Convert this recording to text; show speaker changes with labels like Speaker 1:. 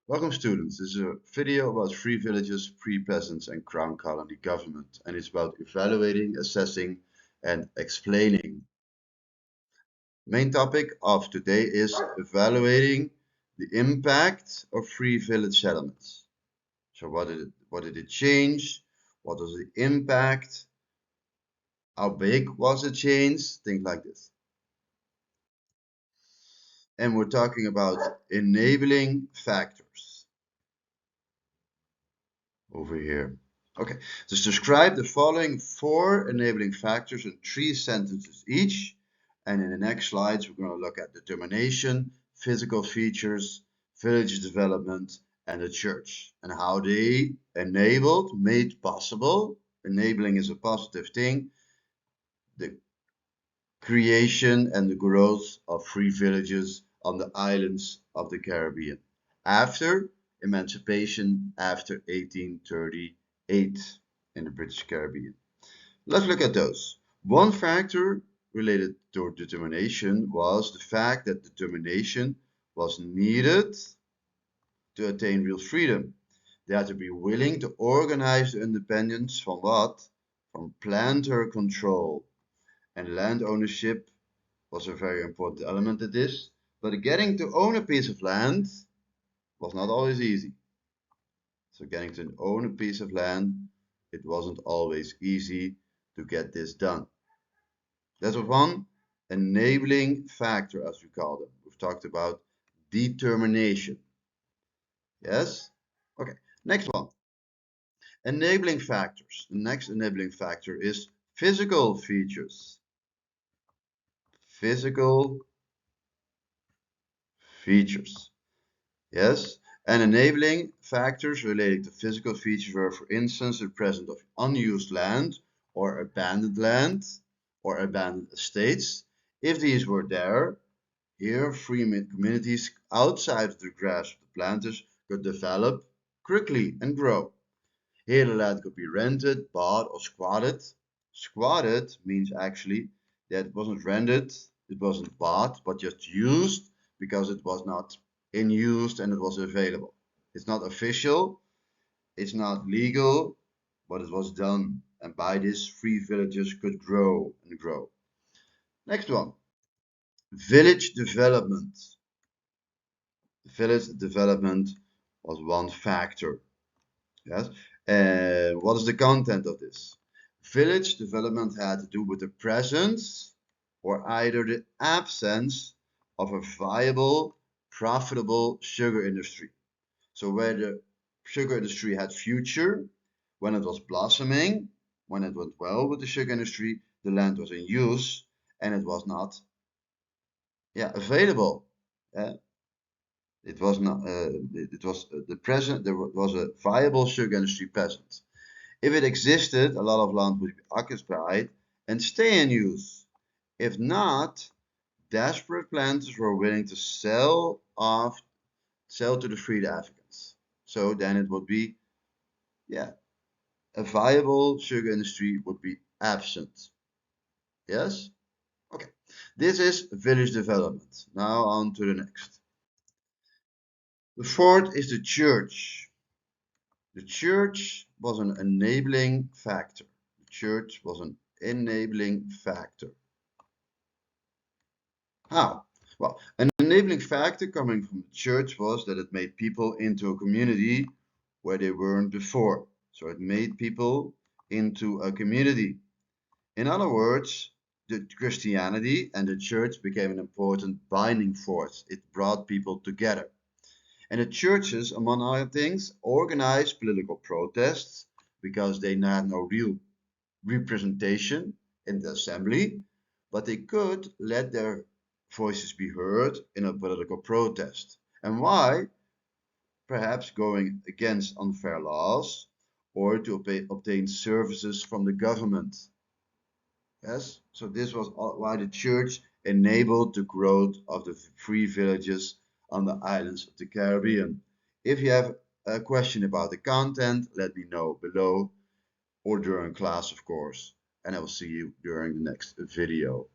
Speaker 1: Welcome students, this is a video about free villages, free peasants and crown colony government, and it's about evaluating, assessing and explaining. Main topic of today is evaluating the impact of free village settlements. So what did it change? What was the impact? How big was the change? Things like this. And we're talking about enabling factors over here. Okay, just describe the following 4 enabling factors in 3 sentences each. And in the next slides, we're going to look at determination, physical features, village development, and the church, and how they enabled, made possible, enabling is a positive thing, the creation and the growth of free villages on the islands of the Caribbean after emancipation after 1838 in the British Caribbean. Let's look at those. One factor related to determination was the fact that determination was needed to attain real freedom. They had to be willing to organize the independence from what? From planter control. And land ownership was a very important element of this. But getting to own a piece of land was not always easy. So getting to own a piece of land, it wasn't always easy to get this done. That was one enabling factor, as we call them. We've talked about determination. Yes? Okay, next one. Enabling factors. The next enabling factor is physical features. Physical features. Yes? And enabling factors relating to physical features were, for instance, the presence of unused land or abandoned estates. If these were there, here free communities outside of the grasp of the planters could develop quickly and grow. Here the land could be rented, bought, or squatted. Squatted means actually that it wasn't rented, it wasn't bought, but just used because it was not in use and it was available. It's not official, it's not legal, but it was done. And by this, free villages could grow and grow. Next one, village development. Village development was one factor. Yes. What is the content of this? Village development had to do with the presence or either the absence of a viable, profitable sugar industry. So where the sugar industry had future, when it was blossoming, when it went well with the sugar industry, the land was in use and it was not available. It was not. It was the present. There was a viable sugar industry present. If it existed, a lot of land would be occupied and stay in use. If not, desperate planters were willing to sell to the freed Africans. So then it would be, a viable sugar industry would be absent. Yes? Okay. This is village development. Now on to the next. The fourth is the church. The church was an enabling factor. The church was an enabling factor. How? Well, an enabling factor coming from the church was that it made people into a community where they weren't before. So it made people into a community. In other words, the Christianity and the church became an important binding force. It brought people together. And the churches, among other things, organized political protests because they had no real representation in the assembly, but they could let their voices be heard in a political protest. And why? Perhaps going against unfair laws or to obtain services from the government. Yes, so this was why the church enabled the growth of the free villages on the islands of the Caribbean. If you have a question about the content, let me know below or during class, of course, and I will see you during the next video.